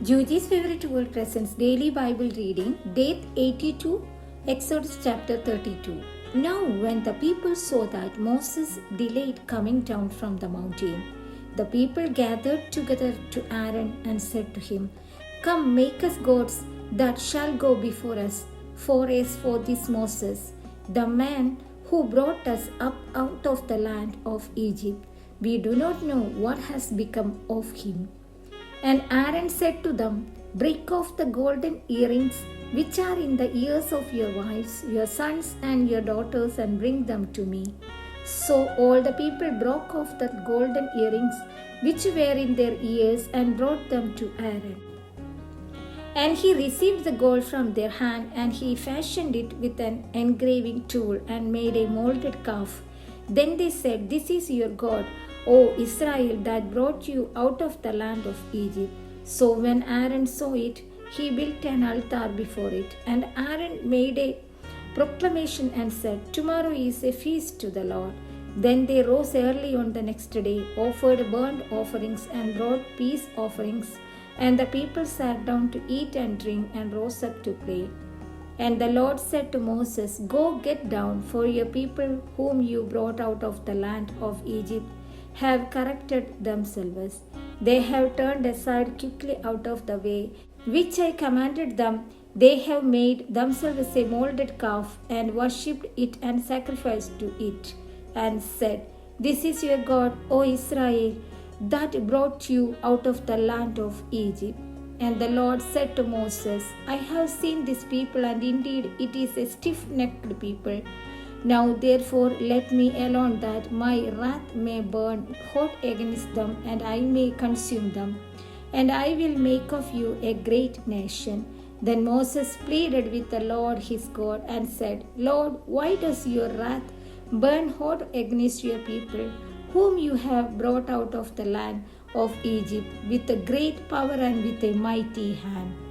Juji's favorite world presents daily Bible reading, day 82, Exodus chapter 32. Now, when the people saw that Moses delayed coming down from the mountain, the people gathered together to Aaron and said to him, "Come, make us gods that shall go before us. For as for this Moses, the man who brought us up out of the land of Egypt, we do not know what has become of him." And Aaron said to them, "Break off the golden earrings which are in the ears of your wives, your sons, and your daughters, and bring them to me." So all the people broke off the golden earrings which were in their ears and brought them to Aaron. And he received the gold from their hand, and he fashioned it with an engraving tool and made a molded calf. Then they said, "This is your God, O Israel, that brought you out of the land of Egypt." So when Aaron saw it, he built an altar before it. And Aaron made a proclamation and said, "Tomorrow is a feast to the Lord." Then they rose early on the next day, offered burnt offerings and brought peace offerings. And the people sat down to eat and drink and rose up to pray. And the Lord said to Moses, "Go, get down, for your people whom you brought out of the land of Egypt have corrected themselves. They have turned aside quickly out of the way which I commanded them. They have made themselves a molded calf and worshipped it and sacrificed to it, and said, 'This is your God, O Israel, that brought you out of the land of Egypt.' And the Lord said to Moses, 'I have seen this people, and indeed it is a stiff-necked people. Now therefore let me alone, that my wrath may burn hot against them, and I may consume them. And I will make of you a great nation.' Then Moses pleaded with the Lord his God and said, 'Lord, why does your wrath burn hot against your people, whom you have brought out of the land of Egypt with a great power and with a mighty hand?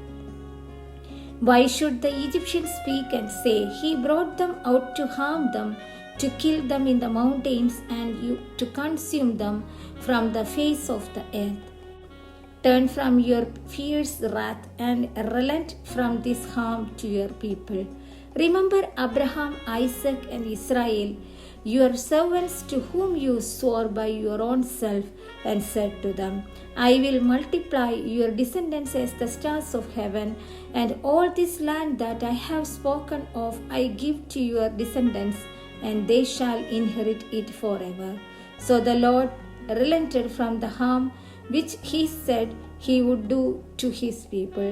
Why should the Egyptians speak and say, He brought them out to harm them, to kill them in the mountains, and to consume them from the face of the earth? Turn from your fierce wrath and relent from this harm to your people. Remember Abraham, Isaac, and Israel, your servants, to whom you swore by your own self, and said to them, I will multiply your descendants as the stars of heaven, and all this land that I have spoken of I give to your descendants, and they shall inherit it forever." So the Lord relented from the harm which he said he would do to his people.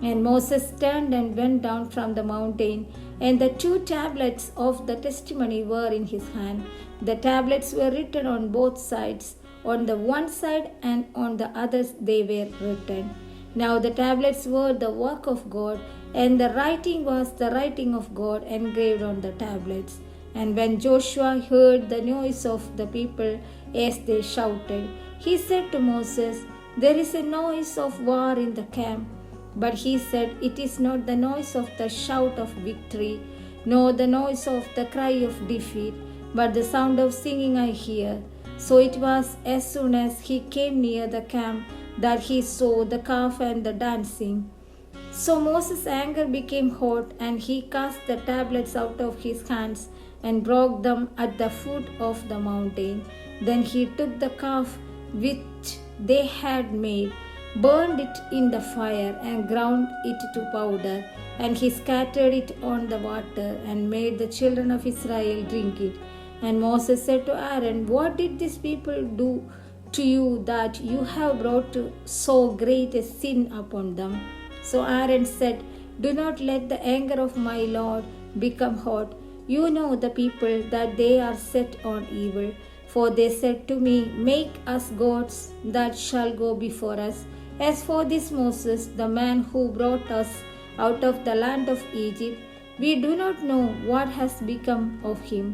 And Moses turned and went down from the mountain, and the 2 tablets of the testimony were in his hand. The tablets were written on both sides. On the one side and on the other they were written. Now the tablets were the work of God, and the writing was the writing of God engraved on the tablets. And when Joshua heard the noise of the people as they shouted, he said to Moses, "There is a noise of war in the camp." But he said, "It is not the noise of the shout of victory, nor the noise of the cry of defeat, but the sound of singing I hear." So it was as soon as he came near the camp that he saw the calf and the dancing. So Moses' anger became hot, and he cast the tablets out of his hands and broke them at the foot of the mountain. Then he took the calf which they had made, burned it in the fire, and ground it to powder, and he scattered it on the water, and made the children of Israel drink it. And Moses said to Aaron, "What did these people do to you, that you have brought to so great a sin upon them?" So Aaron said, "Do not let the anger of my Lord become hot. You know the people, that they are set on evil. For they said to me, 'Make us gods that shall go before us.' As for this Moses, the man who brought us out of the land of Egypt, we do not know what has become of him."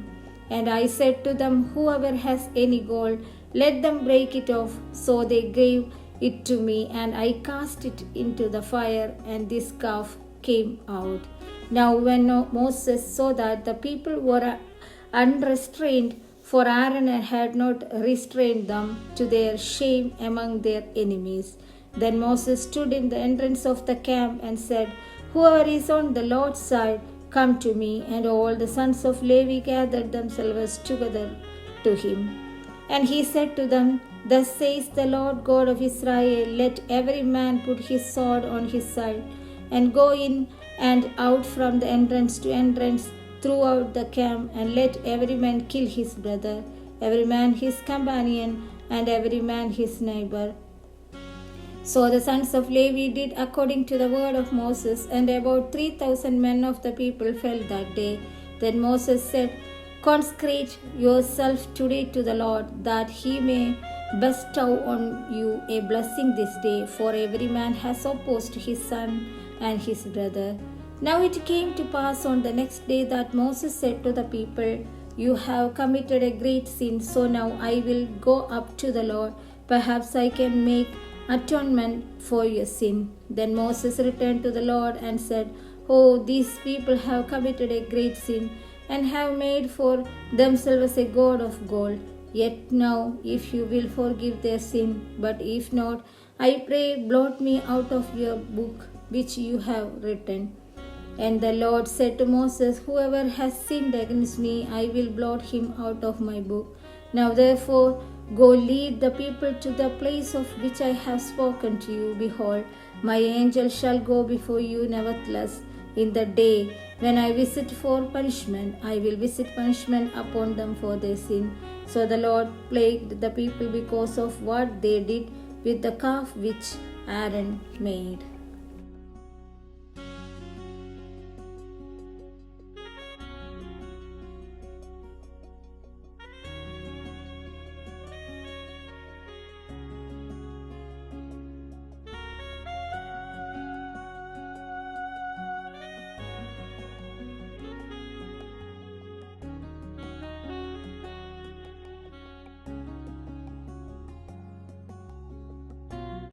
And I said to them, "Whoever has any gold, let them break it off." So they gave it to me, and I cast it into the fire, and this calf came out. Now when Moses saw that the people were unrestrained, for Aaron had not restrained them, to their shame among their enemies, Then Moses stood in the entrance of the camp and said, "Whoever is on the Lord's side, come to me." And all the sons of Levi gathered themselves together to him. And he said to them, "Thus says the Lord God of Israel, let every man put his sword on his side, and go in and out from the entrance to entrance throughout the camp, and let every man kill his brother, every man his companion, and every man his neighbor." So the sons of Levi did according to the word of Moses, and about 3,000 men of the people fell that day. Then Moses said, "Consecrate yourself today to the Lord, that he may bestow on you a blessing this day, for every man has opposed his son and his brother." Now it came to pass on the next day that Moses said to the people, "You have committed a great sin, so now I will go up to the Lord. Perhaps I can make atonement for your sin." Then Moses returned to the Lord and said, "Oh, these people have committed a great sin, and have made for themselves a god of gold. Yet now, if you will forgive their sin, but if not, I pray, blot me out of your book which you have written." And the Lord said to Moses, "Whoever has sinned against me, I will blot him out of my book. Now therefore, go lead the people to the place of which I have spoken to you. Behold, my angel shall go before you. Nevertheless, in the day when I visit for punishment, I will visit punishment upon them for their sin." So the Lord plagued the people because of what they did with the calf which Aaron made.